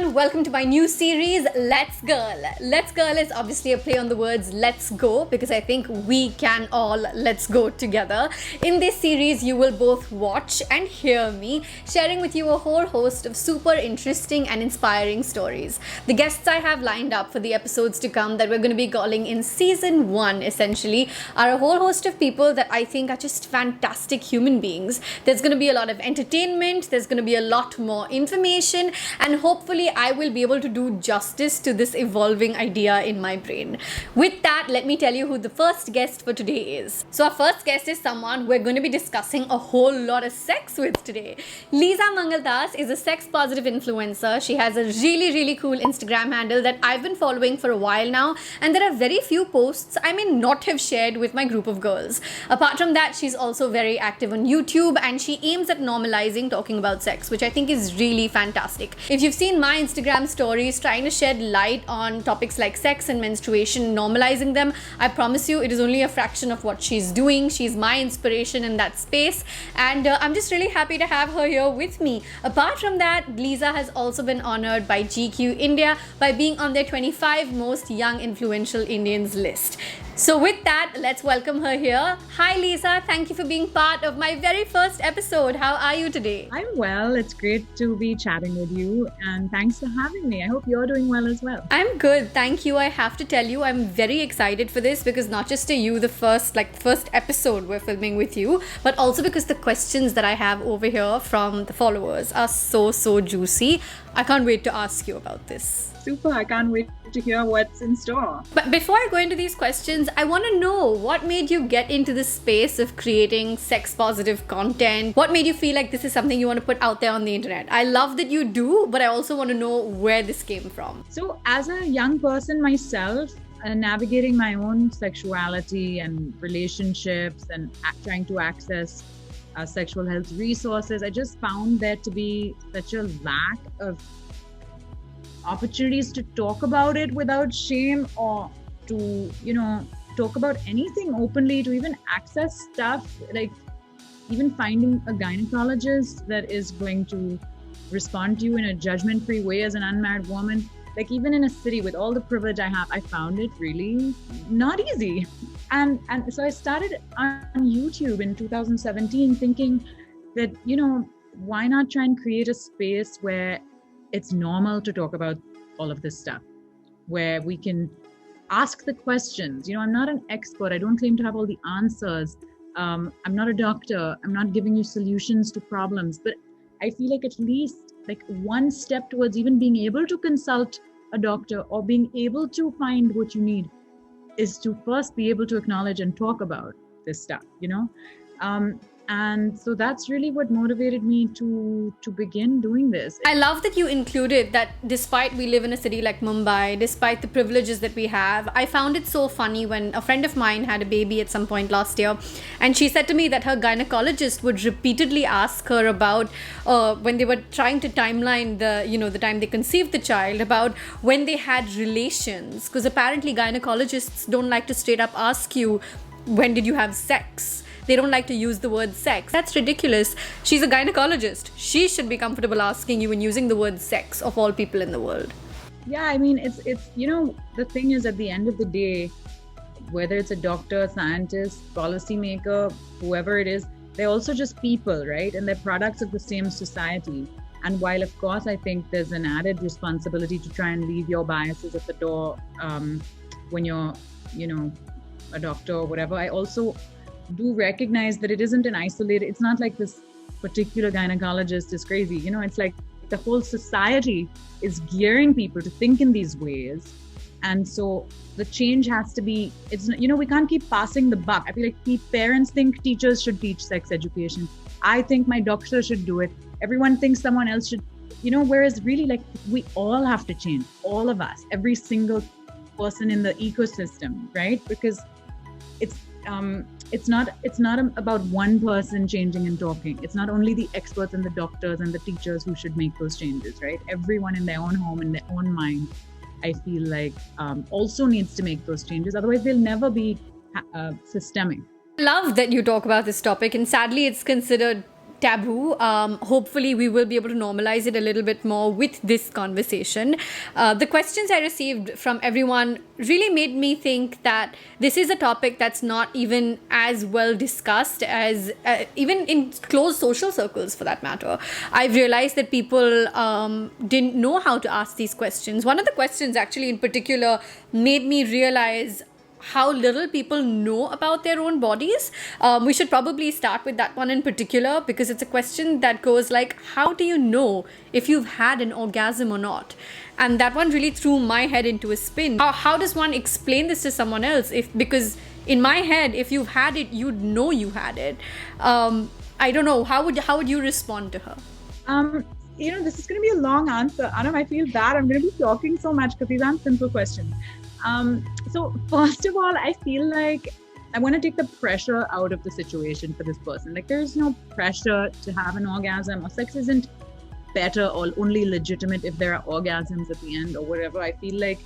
everyone, welcome to my new series, Let's Girl. Let's Girl is obviously a play on the words let's go because I think we can all let's go together. In this series, you will both watch and hear me sharing with you a whole host of super interesting and inspiring stories. The guests I have lined up for the episodes to come that we're going to be calling in season 1 essentially are a whole host of people that I think are just fantastic human beings. There's going to be a lot of entertainment, there's going to be a lot more information, and hopefully I will be able to do justice to this evolving idea in my brain. With that, let me tell you who the first guest for today is. So our first guest is someone we're going to be discussing a whole lot of sex with today. Leeza Mangaldas is a sex positive influencer. She has a really cool Instagram handle that I've been following for a while now, and there are very few posts I may not have shared with my group of girls. Apart from that, she's also very active on YouTube and she aims at normalizing talking about sex, which I think is really fantastic. If you've seen my Instagram stories trying to shed light on topics like sex and menstruation, normalizing them, I promise you it is only a fraction of what she's doing. She's my inspiration in that space, and I'm just really happy to have her here with me. Apart from that, Leeza has also been honored by GQ India by being on their 25 most young influential Indians list. So with that, let's welcome her here. Hi Leeza, thank you for being part of my very first episode. How are you today? I'm well. It's great to be chatting with you, and thanks for having me. I hope you're doing well as well. I'm good, thank you. I have to tell you, I'm very excited for this because not just are you the first episode we're filming with you, but also because the questions that I have over here from the followers are so juicy. I can't wait to ask you about this. Super, I can't wait to hear what's in store. But before I go into these questions, I want to know what made you get into this space of creating sex positive content? What made you feel like this is something you want to put out there on the internet? I love that you do, but I also want to know where this came from. So as a young person myself, navigating my own sexuality and relationships and trying to access sexual health resources, I just found there to be such a lack of opportunities to talk about it without shame, or to talk about anything openly, to even access stuff like even finding a gynecologist that is going to respond to you in a judgment-free way as an unmarried woman. Like even in a city with all the privilege I have, I found it really not easy. And so I started on YouTube in 2017 thinking that, why not try and create a space where it's normal to talk about all of this stuff, where we can ask the questions. I'm not an expert. I don't claim to have all the answers. I'm not a doctor. I'm not giving you solutions to problems, but I feel like at least like one step towards even being able to consult a doctor or being able to find what you need is to first be able to acknowledge and talk about this stuff, and so that's really what motivated me to begin doing this. I love that you included that despite we live in a city like Mumbai, despite the privileges that we have, I found it so funny when a friend of mine had a baby at some point last year, and she said to me that her gynecologist would repeatedly ask her about when they were trying to timeline the time they conceived the child, about when they had relations, because apparently gynecologists don't like to straight up ask you when did you have sex. They don't like to use the word sex. That's ridiculous. She's a gynecologist. She should be comfortable asking you and using the word sex of all people in the world. Yeah, I mean, it's the thing is, at the end of the day, whether it's a doctor, scientist, policymaker, whoever it is, they're also just people, right? And they're products of the same society. And while, of course, I think there's an added responsibility to try and leave your biases at the door when you're, a doctor or whatever, I also do recognize that it isn't an isolated, it's not like this particular gynecologist is crazy. It's like the whole society is gearing people to think in these ways. And so the change has to be, we can't keep passing the buck. I feel like parents think teachers should teach sex education. I think my doctor should do it. Everyone thinks someone else should, whereas really like we all have to change, all of us, every single person in the ecosystem, right? Because it's not about one person changing and talking. It's not only the experts and the doctors and the teachers who should make those changes, right? Everyone in their own home, in their own mind, I feel like also needs to make those changes. Otherwise, they'll never be systemic. I love that you talk about this topic, and sadly it's considered taboo. Hopefully, we will be able to normalize it a little bit more with this conversation. The questions I received from everyone really made me think that this is a topic that's not even as well discussed as even in closed social circles, for that matter. I've realized that people didn't know how to ask these questions. One of the questions, actually, in particular, made me realize how little people know about their own bodies. We should probably start with that one in particular, because it's a question that goes like, how do you know if you've had an orgasm or not? And that one really threw my head into a spin. How does one explain this to someone else? Because in my head, if you've had it, you'd know you had it. I don't know. How would you respond to her? This is going to be a long answer. Aanam, I feel bad. I'm going to be talking so much because these aren't simple questions. So first of all, I feel like I want to take the pressure out of the situation for this person. Like, there's no pressure to have an orgasm, or sex isn't better or only legitimate if there are orgasms at the end or whatever. I feel like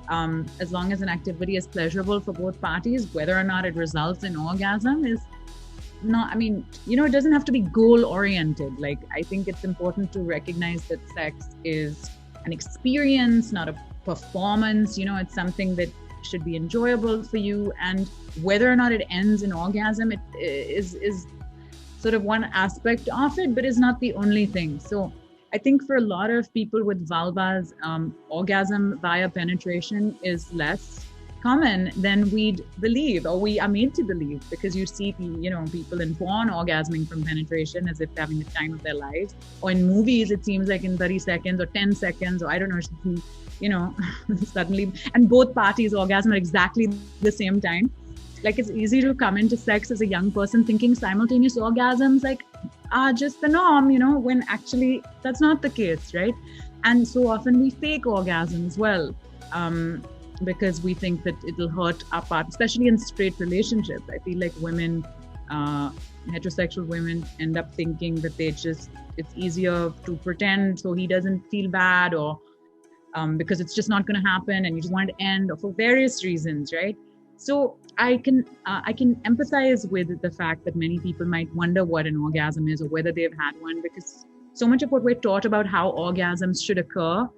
as long as an activity is pleasurable for both parties, whether or not it results in orgasm is not, it doesn't have to be goal oriented. Like, I think it's important to recognize that sex is an experience, not a performance. It's something that should be enjoyable for you, and whether or not it ends in orgasm, it is sort of one aspect of it, but is not the only thing. So I think for a lot of people with vulvas, orgasm via penetration is less common than we'd believe, or we are made to believe, because you see people in porn orgasming from penetration as if they're having the time of their lives, or in movies it seems like in 30 seconds or 10 seconds, or I don't know, suddenly, and both parties orgasm at exactly the same time. Like, it's easy to come into sex as a young person thinking simultaneous orgasms are just the norm, when actually that's not the case, right? And so often we fake orgasm as well, because we think that it'll hurt our partner, especially in straight relationships. I feel like women, heterosexual women, end up thinking that it's easier to pretend so he doesn't feel bad, or because it's just not going to happen and you just want it to end, or for various reasons, right? So I can empathize with the fact that many people might wonder what an orgasm is or whether they've had one, because so much of what we're taught about how orgasms should occur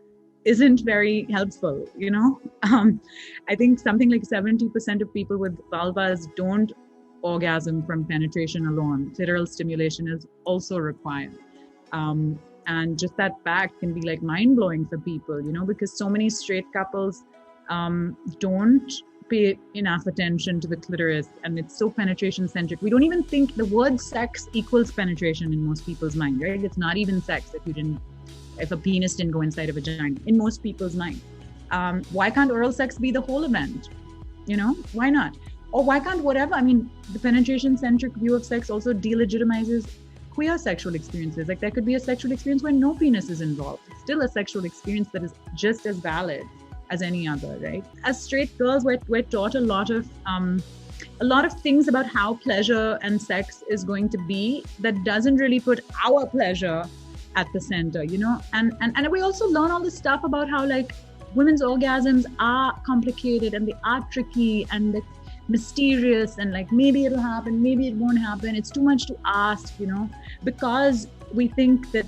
isn't very helpful, I think something like 70% of people with vulvas don't orgasm from penetration alone. Clitoral stimulation is also required. And just that fact can be like mind-blowing for people, because so many straight couples don't pay enough attention to the clitoris, and it's so penetration-centric. We don't even think the word sex equals penetration in most people's mind, right? It's not even sex if a penis didn't go inside a vagina, in most people's mind. Why can't oral sex be the whole event? Why not? Or why can't whatever? The penetration-centric view of sex also delegitimizes queer sexual experiences. Like, there could be a sexual experience where no penis is involved. It's still a sexual experience that is just as valid as any other, right? As straight girls, we're taught a lot of things about how pleasure and sex is going to be that doesn't really put our pleasure at the center, and we also learn all this stuff about how, like, women's orgasms are complicated and they are tricky and mysterious, and like, maybe it'll happen, maybe it won't happen. It's too much to ask, because we think that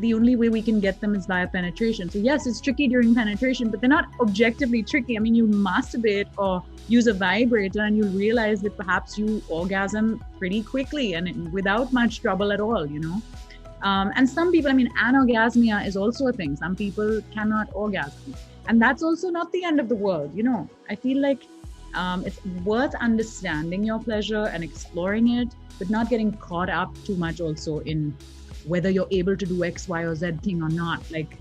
the only way we can get them is via penetration. So yes, it's tricky during penetration, but they're not objectively tricky. You masturbate or use a vibrator and you realize that perhaps you orgasm pretty quickly and without much trouble at all, and some people, anorgasmia is also a thing. Some people cannot orgasm, and that's also not the end of the world. I feel like it's worth understanding your pleasure and exploring it, but not getting caught up too much also in whether you're able to do X, Y, or Z thing or not. Like,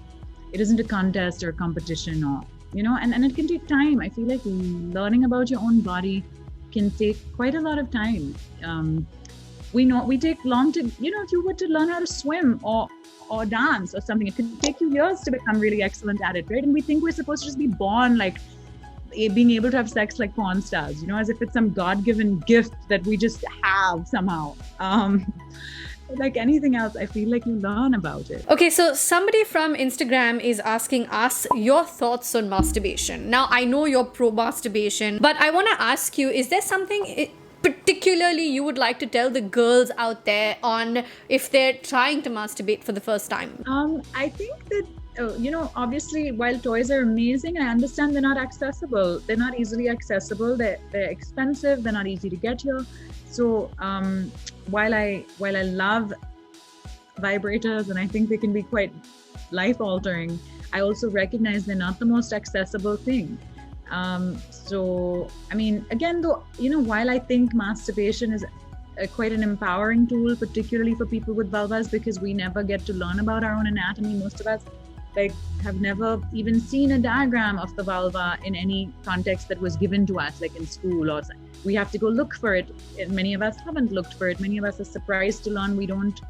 it isn't a contest or a competition, or, and it can take time. I feel like learning about your own body can take quite a lot of time. We take long to, if you were to learn how to swim or dance or something, it could take you years to become really excellent at it, right? And we think we're supposed to just be born like being able to have sex like porn stars, as if it's some God-given gift that we just have somehow. Like anything else, I feel like you learn about it. Okay, so somebody from Instagram is asking us your thoughts on masturbation. Now, I know you're pro masturbation, but I want to ask you, is there something particularly you would like to tell the girls out there on if they're trying to masturbate for the first time? I think that obviously, while toys are amazing, I understand they're not accessible. They're not easily accessible. They're expensive. They're not easy to get here. So while I love vibrators and I think they can be quite life altering, I also recognize they're not the most accessible thing. So I mean, again, though, while I think masturbation is quite an empowering tool, particularly for people with vulvas, because we never get to learn about our own anatomy. Most of us have never even seen a diagram of the vulva in any context that was given to us, like in school, or we have to go look for it. And many of us haven't looked for it. Many of us are surprised to learn we don't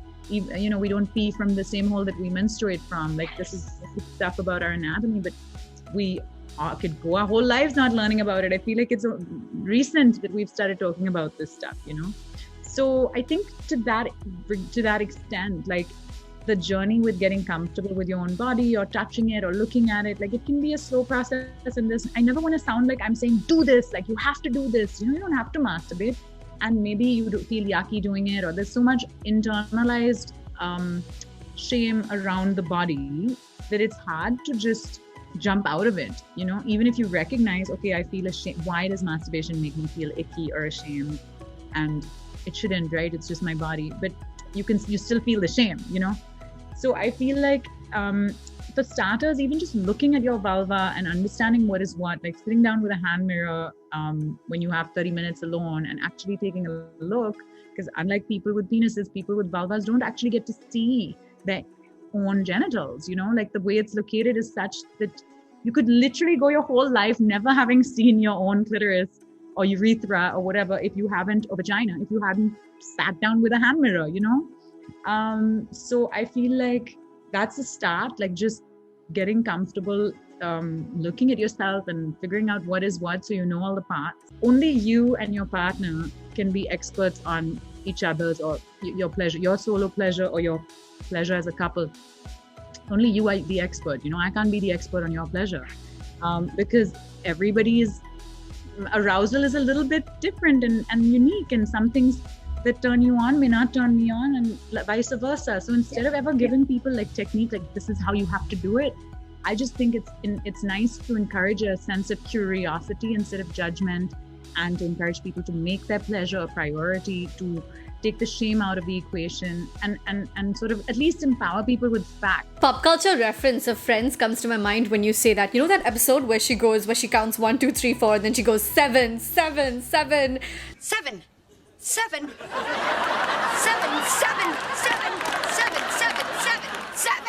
pee from the same hole that we menstruate from. Like, this is stuff about our anatomy, but we could go our whole lives not learning about it. I feel like it's recent that we've started talking about this stuff, So I think to that extent, like, the journey with getting comfortable with your own body or touching it or looking at it, like, it can be a slow process. And I never want to sound like I'm saying, do this, like, you have to do this. You don't have to masturbate. And maybe you feel yucky doing it, or there's so much internalized shame around the body that it's hard to just jump out of it. Even if you recognize, okay, I feel ashamed. Why does masturbation make me feel icky or ashamed? And it shouldn't, right? It's just my body. But you still feel the shame, So I feel like for starters, even just looking at your vulva and understanding what is what, like sitting down with a hand mirror when you have 30 minutes alone and actually taking a look, because unlike people with penises, people with vulvas don't actually get to see their own genitals, like the way it's located is such that you could literally go your whole life never having seen your own clitoris or urethra or whatever or vagina, if you hadn't sat down with a hand mirror, So I feel like that's a start, like just getting comfortable, looking at yourself and figuring out what is what, so you know all the parts. Only you and your partner can be experts on each other's or your pleasure, your solo pleasure or your pleasure as a couple. Only you are the expert. I can't be the expert on your pleasure because everybody's arousal is a little bit different and unique, and some things that turn you on may not turn me on, and vice versa. So instead of ever giving people like technique, like this is how you have to do it, I just think it's nice to encourage a sense of curiosity instead of judgment, and to encourage people to make their pleasure a priority, to take the shame out of the equation, and sort of at least empower people with facts. Pop culture reference of Friends comes to my mind when you say that. You know that episode where she counts 1, 2, 3, 4, and then she goes 7, 7, 7. 7, 7, 7, 7, 7, 7, 7, 7, 7.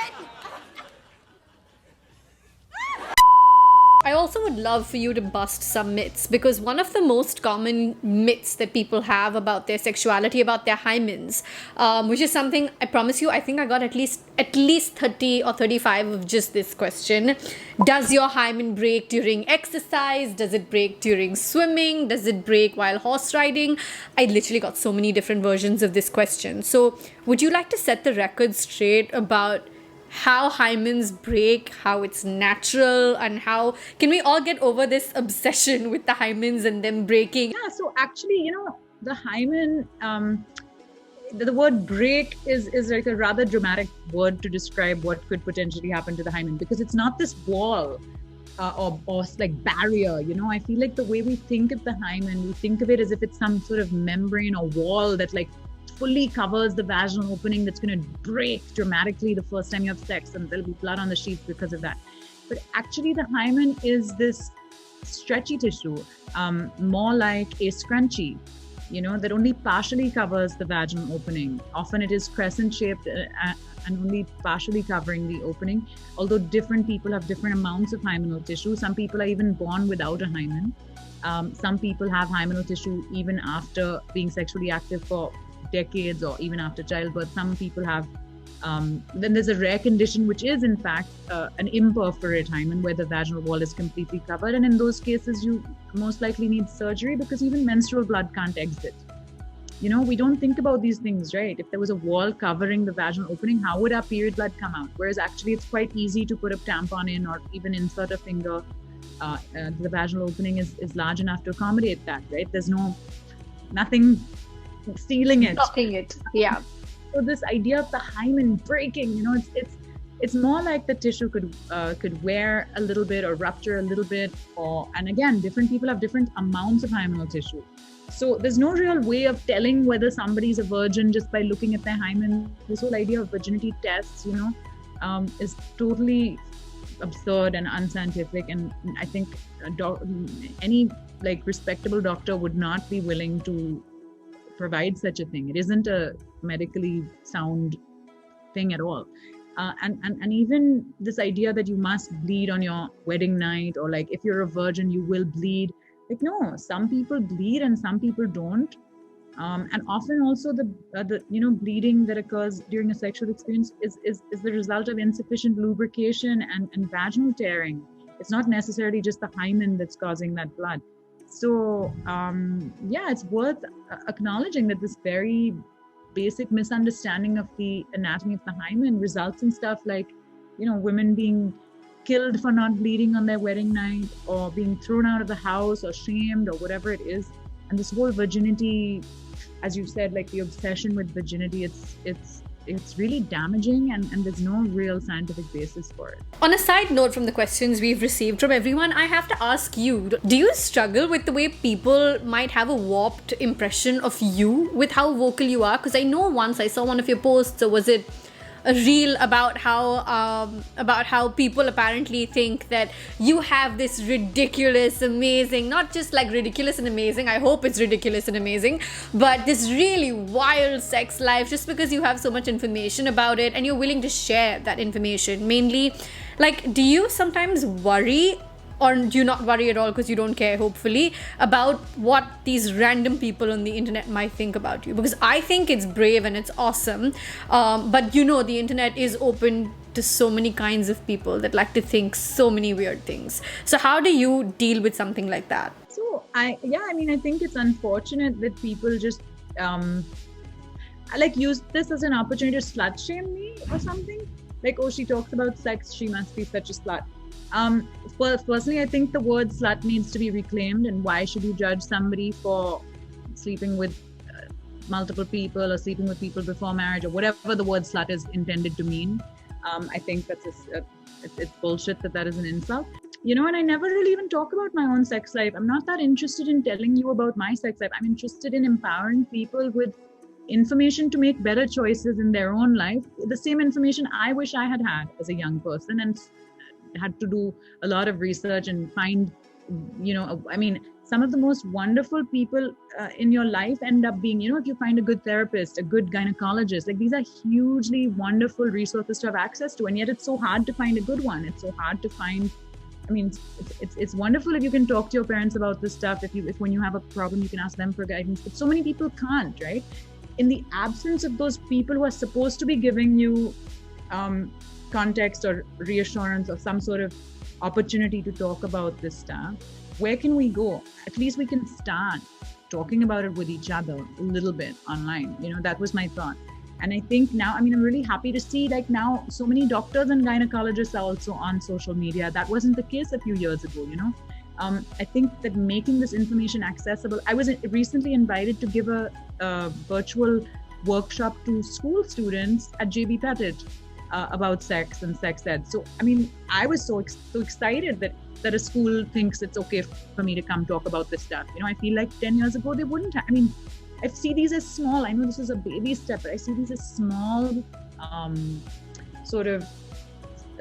I also would love for you to bust some myths, because one of the most common myths that people have about their sexuality, about their hymens, which is something I promise you, I think I got at least 30 or 35 of just this question. Does your hymen break during exercise? Does it break during swimming? Does it break while horse riding? I literally got so many different versions of this question. So would you like to set the record straight about how hymens break, how it's natural, and how can we all get over this obsession with the hymens and them breaking? Yeah, so actually, the hymen, the word break is like a rather dramatic word to describe what could potentially happen to the hymen, because it's not this wall or like barrier. I feel like the way we think of the hymen, we think of it as if it's some sort of membrane or wall that like fully covers the vaginal opening that's going to break dramatically the first time you have sex, and there'll be blood on the sheets because of that. But actually the hymen is this stretchy tissue, more like a scrunchie, that only partially covers the vaginal opening. Often it is crescent shaped and only partially covering the opening, although different people have different amounts of hymenal tissue. Some people are even born without a hymen. Some people have hymenal tissue even after being sexually active for decades or even after childbirth. Some people have then there's a rare condition which is in fact an imperforate hymen, where the vaginal wall is completely covered, and in those cases you most likely need surgery, because even menstrual blood can't exit. We don't think about these things, right? If there was a wall covering the vaginal opening, how would our period blood come out? Whereas actually it's quite easy to put a tampon in or even insert a finger. The vaginal opening is large enough to accommodate that, right? There's no nothing stealing it. Blocking it. Yeah. So this idea of the hymen breaking, it's more like the tissue could wear a little bit or rupture a little bit, and again, different people have different amounts of hymenal tissue. So there's no real way of telling whether somebody's a virgin just by looking at their hymen. This whole idea of virginity tests, is totally absurd and unscientific, and I think any respectable doctor would not be willing to provide such a thing. It isn't a medically sound thing at all. And even this idea that you must bleed on your wedding night, or if you're a virgin you will bleed. No, some people bleed and some people don't. And often also the bleeding that occurs during a sexual experience is the result of insufficient lubrication and vaginal tearing. It's not necessarily just the hymen that's causing that blood. So it's worth acknowledging that this very basic misunderstanding of the anatomy of the hymen results in stuff like women being killed for not bleeding on their wedding night, or being thrown out of the house, or shamed, or whatever it is. And this whole virginity, as you said, the obsession with virginity, it's really damaging, and there's no real scientific basis for it. On a side note, from the questions we've received from everyone, I have to ask you, do you struggle with the way people might have a warped impression of you with how vocal you are? Because I know once I saw one of your posts, or was it a reel, about how people apparently think that you have this ridiculous, amazing, not just ridiculous and amazing, I hope it's ridiculous and amazing, but this really wild sex life just because you have so much information about it and you're willing to share that information. Mainly, do you sometimes worry, or do you not worry at all because you don't care, hopefully, about what these random people on the internet might think about you? Because I think it's brave and it's awesome, but the internet is open to so many kinds of people that like to think so many weird things. So how do you deal with something like that? So I think it's unfortunate that people just use this as an opportunity to slut shame me or something. Oh, she talks about sex, she must be such a slut. Personally, I think the word slut needs to be reclaimed, and why should you judge somebody for sleeping with multiple people, or sleeping with people before marriage, or whatever the word slut is intended to mean? I think that's it's bullshit that is an insult. And I never really even talk about my own sex life. I'm not that interested in telling you about my sex life. I'm interested in empowering people with information to make better choices in their own life. The same information I wish I had as a young person, and had to do a lot of research and find, some of the most wonderful people in your life end up being, if you find a good therapist, a good gynecologist, these are hugely wonderful resources to have access to. And yet it's so hard to find a good one. It's so hard to find, it's wonderful if you can talk to your parents about this stuff. If when you have a problem, you can ask them for guidance, but so many people can't, right? In the absence of those people who are supposed to be giving you context or reassurance or some sort of opportunity to talk about this stuff, where can we go? At least we can start talking about it with each other a little bit online. That was my thought. And I think now, I'm really happy to see now so many doctors and gynecologists are also on social media. That wasn't the case a few years ago, I think that making this information accessible. I was recently invited to give a virtual workshop to school students at JB Pettit about sex and sex ed. So, I was so excited that a school thinks it's okay for me to come talk about this stuff. I feel like 10 years ago, they wouldn't have. I see these as small. I know this is a baby step, but I see these as small sort of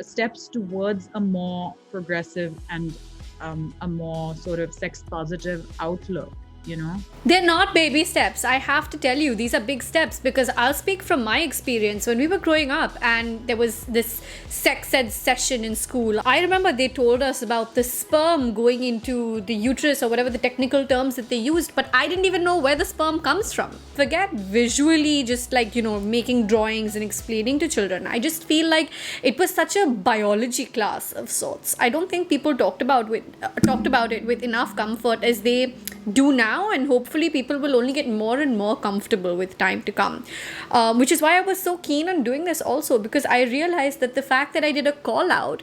steps towards a more progressive and a more sort of sex positive outlook. They're not baby steps. I have to tell you, these are big steps, because I'll speak from my experience. When we were growing up and there was this sex ed session in school, I remember they told us about the sperm going into the uterus, or whatever the technical terms that they used, but I didn't even know where the sperm comes from. Forget visually just making drawings and explaining to children. I just feel like it was such a biology class of sorts. I don't think people talked about it with enough comfort as they do now. now, and hopefully people will only get more and more comfortable with time to come. Which is why I was so keen on doing this also, because I realized that the fact that I did a call out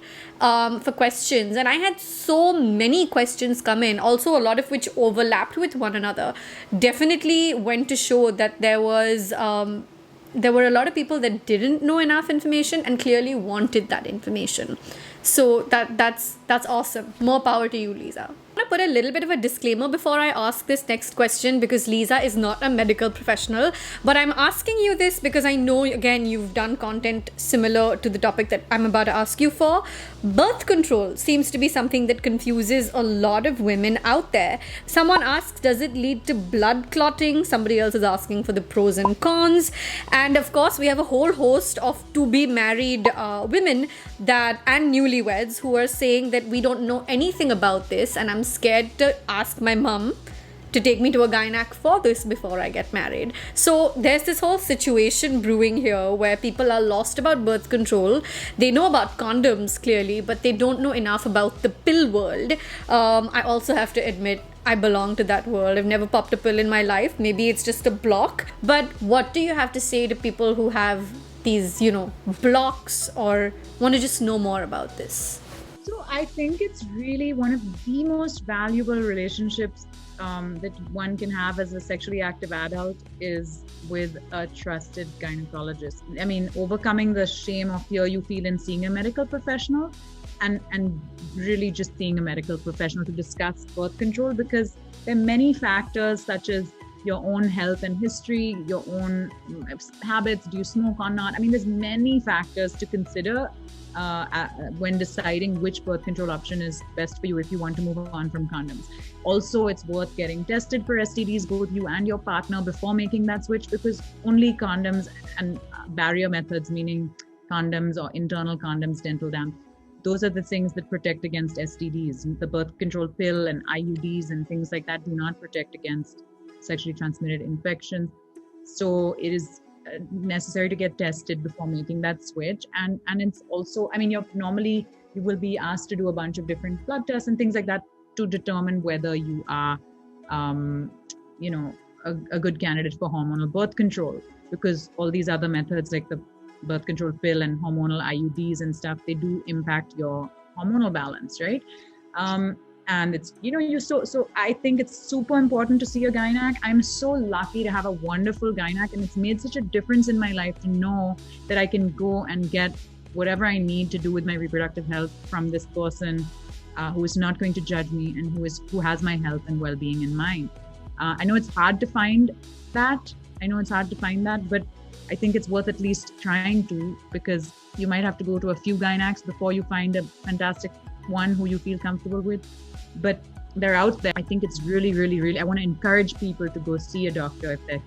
for questions, and I had so many questions come in, also a lot of which overlapped with one another, definitely went to show that there were a lot of people that didn't know enough information and clearly wanted that information. So that's awesome. More power to you, Leeza. I'm going to put a little bit of a disclaimer before I ask this next question, because Leeza is not a medical professional, but I'm asking you this because I know, again, you've done content similar to the topic that I'm about to ask you for. Birth control seems to be something that confuses a lot of women out there. Someone asks, does it lead to blood clotting? Somebody else is asking for the pros and cons. And of course, we have a whole host of to-be married women and newlyweds who are saying that we don't know anything about this, and I'm scared to ask my mum to take me to a gynac for this before I get married. So there's this whole situation brewing here where people are lost about birth control. They know about condoms clearly, but they don't know enough about the pill world. I also have to admit, I belong to that world. I've never popped a pill in my life. Maybe it's just a block. But what do you have to say to people who have these, blocks or want to just know more about this? So I think it's really one of the most valuable relationships that one can have as a sexually active adult is with a trusted gynecologist. I mean, overcoming the shame or fear you feel in seeing a medical professional, and really just seeing a medical professional to discuss birth control, because there are many factors such as your own health and history, your own habits, do you smoke or not? I mean, there's many factors to consider when deciding which birth control option is best for you if you want to move on from condoms. Also, it's worth getting tested for STDs, both you and your partner, before making that switch, because only condoms and barrier methods, meaning condoms or internal condoms, dental dam, those are the things that protect against STDs. The birth control pill and IUDs and things like that do not protect against sexually transmitted infections. So it is necessary to get tested before making that switch. And it's also, I mean, you will be asked to do a bunch of different blood tests and things like that to determine whether you are, a good candidate for hormonal birth control, because all these other methods like the birth control pill and hormonal IUDs and stuff, they do impact your hormonal balance, right? And it's, so I think it's super important to see a gynac. I'm so lucky to have a wonderful gynac, and it's made such a difference in my life to know that I can go and get whatever I need to do with my reproductive health from this person who is not going to judge me and who has my health and well-being in mind. I know it's hard to find that. But I think it's worth at least trying to, because you might have to go to a few gynacs before you find a fantastic one who you feel comfortable with. But they're out there. I think it's really, really, really, I want to encourage people to go see a doctor if they're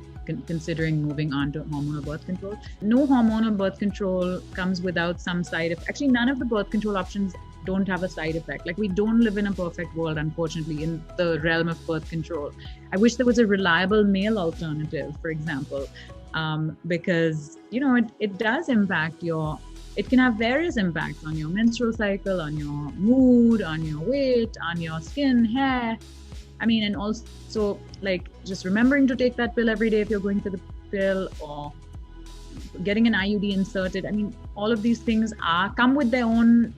considering moving on to hormonal birth control. No hormonal birth control comes without some side effect. Actually, none of the birth control options don't have a side effect. Like, we don't live in a perfect world, unfortunately, in the realm of birth control. I wish there was a reliable male alternative, for example, because, it does impact it can have various impacts on your menstrual cycle, on your mood, on your weight, on your skin, hair. I mean, and also like just remembering to take that pill every day if you're going for the pill, or getting an IUD inserted. I mean, all of these things come with their own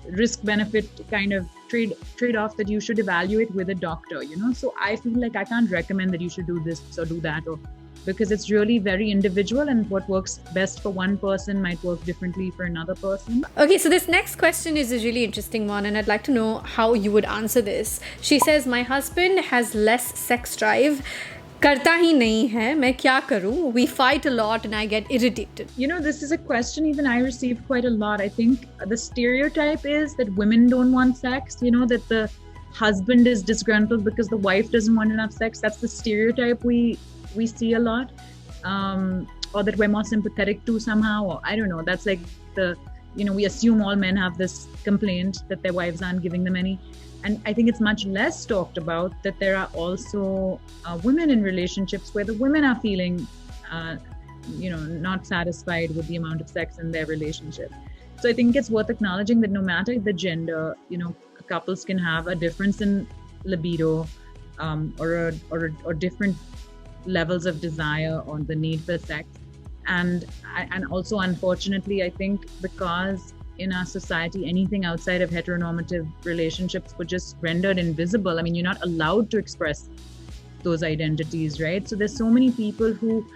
risk benefit kind of trade-off that you should evaluate with a doctor, So I feel like I can't recommend that you should do this or do that, because it's really very individual, and what works best for one person might work differently for another person. Okay, so this next question is a really interesting one, and I'd like to know how you would answer this. She says, my husband has less sex drive. Karta hi nahi hai, main kya karu? We fight a lot and I get irritated. This is a question even I received quite a lot. I think the stereotype is that women don't want sex, that the husband is disgruntled because the wife doesn't want enough sex. That's the stereotype we see a lot, or that we're more sympathetic to somehow, or I don't know. That's like we assume all men have this complaint that their wives aren't giving them any. And I think it's much less talked about that there are also women in relationships where the women are feeling, not satisfied with the amount of sex in their relationship. So I think it's worth acknowledging that no matter the gender, couples can have a difference in libido, or different levels of desire or the need for sex. And also, unfortunately, I think because in our society anything outside of heteronormative relationships were just rendered invisible. I mean, you're not allowed to express those identities, right? So there's so many people who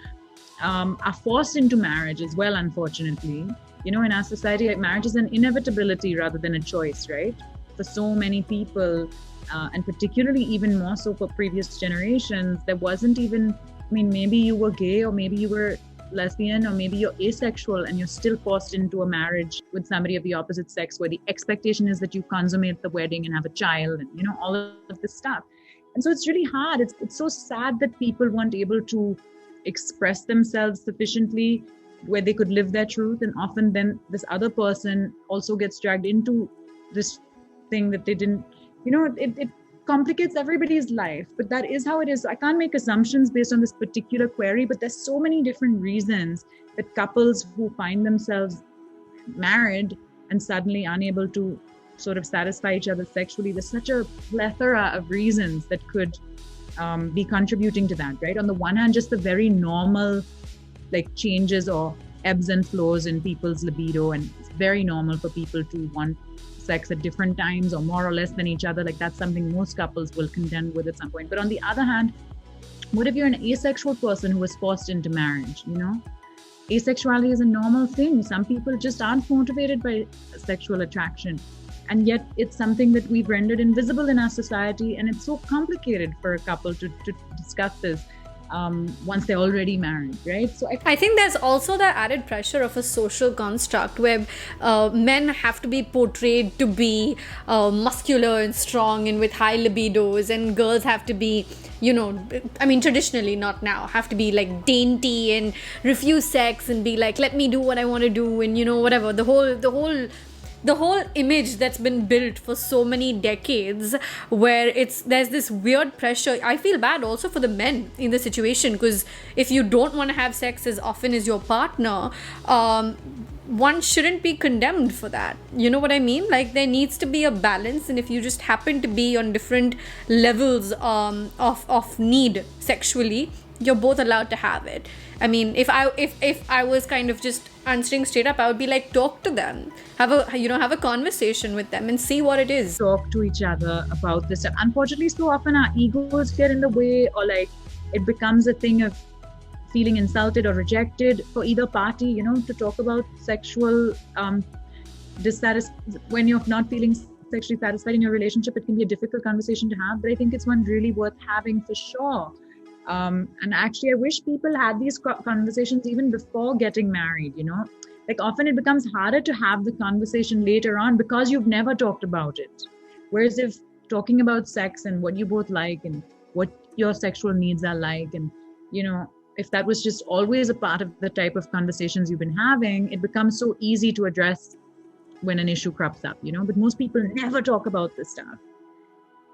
are forced into marriage as well, unfortunately. You know, in our society, marriage is an inevitability rather than a choice, right? For so many people, and particularly even more so for previous generations, there wasn't even, I mean, maybe you were gay or maybe you were lesbian or maybe you're asexual and you're still forced into a marriage with somebody of the opposite sex where the expectation is that you consummate the wedding and have a child and, you know, all of this stuff. And so it's really hard. It's so sad that people weren't able to express themselves sufficiently where they could live their truth. And often then this other person also gets dragged into this thing that they didn't, you know, it complicates everybody's life, but that is how it is. I can't make assumptions based on this particular query, but there's so many different reasons that couples who find themselves married and suddenly unable to sort of satisfy each other sexually, there's such a plethora of reasons that could be contributing to that, right? On the one hand, just the very normal like changes or ebbs and flows in people's libido, and it's very normal for people to want sex at different times or more or less than each other. Like that's something most couples will contend with at some point. But on the other hand, what if you're an asexual person who was forced into marriage? You know, asexuality is a normal thing. Some people just aren't motivated by sexual attraction, and yet it's something that we've rendered invisible in our society, and it's so complicated for a couple to discuss this once they're already married, right? So I think there's also the added pressure of a social construct where men have to be portrayed to be muscular and strong and with high libidos, and girls have to be, you know, I mean, traditionally, not now, have to be like dainty and refuse sex and be like, let me do what I want to do, and, you know, whatever. The whole image that's been built for so many decades, where there's this weird pressure. I feel bad also for the men in the situation, because if you don't want to have sex as often as your partner, one shouldn't be condemned for that. You know what I mean? Like, there needs to be a balance, and if you just happen to be on different levels of need sexually, you're both allowed to have it. I mean, if I was kind of just answering straight up, I would be like, talk to them, have a conversation with them and see what it is. Talk to each other about this. Unfortunately, so often our egos get in the way, or like it becomes a thing of feeling insulted or rejected for either party, you know, to talk about sexual when you're not feeling sexually satisfied in your relationship. It can be a difficult conversation to have, but I think it's one really worth having for sure. And actually, I wish people had these conversations even before getting married, you know. Like often it becomes harder to have the conversation later on because you've never talked about it. Whereas if talking about sex and what you both like and what your sexual needs are like, and, you know, if that was just always a part of the type of conversations you've been having, it becomes so easy to address when an issue crops up, you know. But most people never talk about this stuff.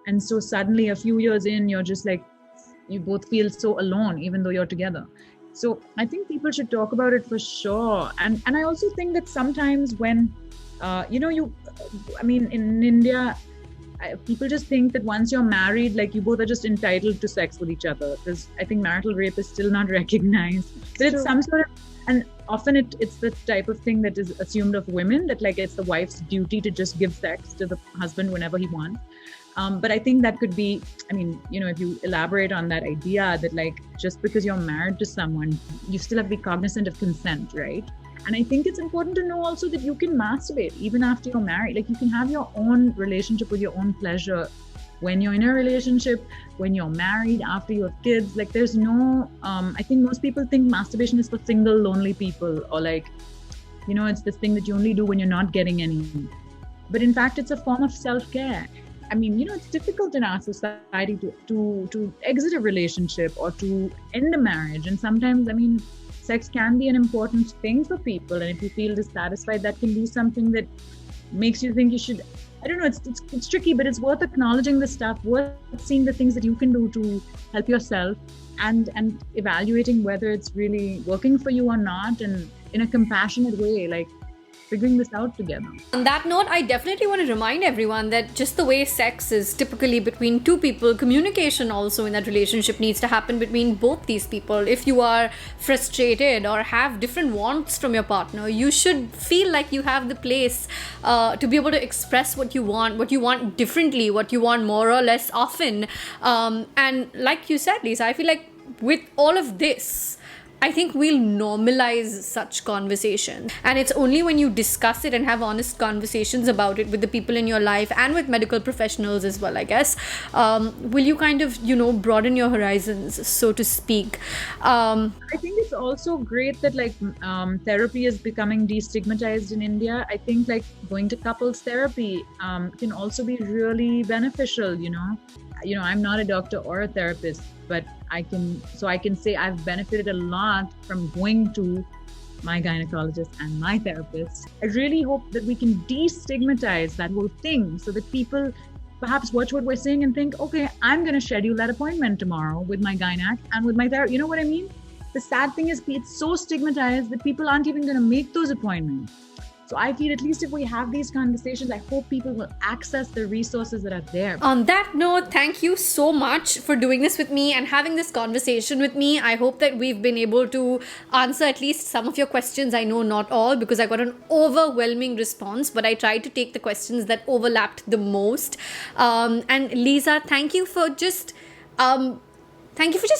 And so suddenly a few years in, you're just like, you both feel so alone, even though you're together. So I think people should talk about it for sure. And I also think that sometimes when, in India, people just think that once you're married, like you both are just entitled to sex with each other. Because I think marital rape is still not recognized. But it's some sort of, and often it's the type of thing that is assumed of women, that like it's the wife's duty to just give sex to the husband whenever he wants. But I think that could be, I mean, you know, if you elaborate on that idea that like, just because you're married to someone, you still have to be cognizant of consent, right? And I think it's important to know also that you can masturbate even after you're married. Like you can have your own relationship with your own pleasure when you're in a relationship, when you're married, after you have kids. Like there's no, I think most people think masturbation is for single, lonely people, or like, you know, it's this thing that you only do when you're not getting any. But in fact, it's a form of self-care. I mean, you know, it's difficult in our society to exit a relationship or to end a marriage. And sometimes, I mean, sex can be an important thing for people. And if you feel dissatisfied, that can be something that makes you think you should, I don't know, it's tricky, but it's worth acknowledging the stuff, worth seeing the things that you can do to help yourself, and evaluating whether it's really working for you or not, and in a compassionate way. Like, figuring this out together. On that note, I definitely want to remind everyone that just the way sex is typically between two people, communication also in that relationship needs to happen between both these people. If you are frustrated or have different wants from your partner, you should feel like you have the place to be able to express what you want differently, what you want more or less often. And like you said, Leeza, I feel like with all of this, I think we'll normalize such conversation. And it's only when you discuss it and have honest conversations about it with the people in your life and with medical professionals as well, I guess, will you kind of, broaden your horizons, so to speak. I think it's also great that therapy is becoming destigmatized in India. I think going to couples therapy can also be really beneficial, I'm not a doctor or a therapist, but I can say I've benefited a lot from going to my gynecologist and my therapist. I really hope that we can destigmatize that whole thing so that people perhaps watch what we're saying and think, okay, I'm going to schedule that appointment tomorrow with my gynac and with my therapist. You know what I mean? The sad thing is it's so stigmatized that people aren't even going to make those appointments. So I feel at least if we have these conversations, I hope people will access the resources that are there. On that note, thank you so much for doing this with me and having this conversation with me. I hope that we've been able to answer at least some of your questions. I know not all, because I got an overwhelming response, but I tried to take the questions that overlapped the most. And Leeza, thank you for just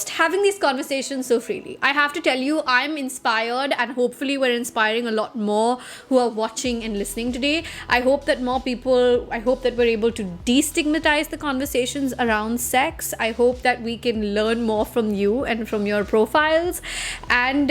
having these conversations so freely. I have to tell you, I'm inspired, and hopefully we're inspiring a lot more who are watching and listening today. I hope that we're able to destigmatize the conversations around sex. I hope that we can learn more from you and from your profiles. And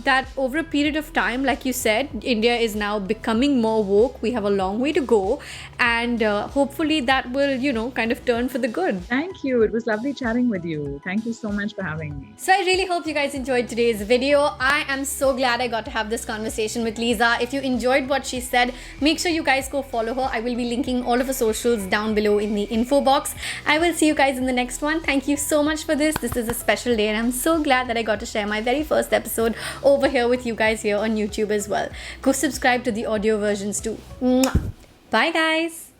that over a period of time, like you said, India is now becoming more woke. We have a long way to go. And hopefully that will, kind of turn for the good. Thank you. It was lovely chatting with you. Thank you so much for having me. So I really hope you guys enjoyed today's video. I am so glad I got to have this conversation with Leeza. If you enjoyed what she said, make sure you guys go follow her. I will be linking all of her socials down below in the info box. I will see you guys in the next one. Thank you so much for this. This is a special day, and I'm so glad that I got to share my very first episode over here with you guys here on YouTube as well. Go subscribe to the audio versions too. Mwah. Bye guys.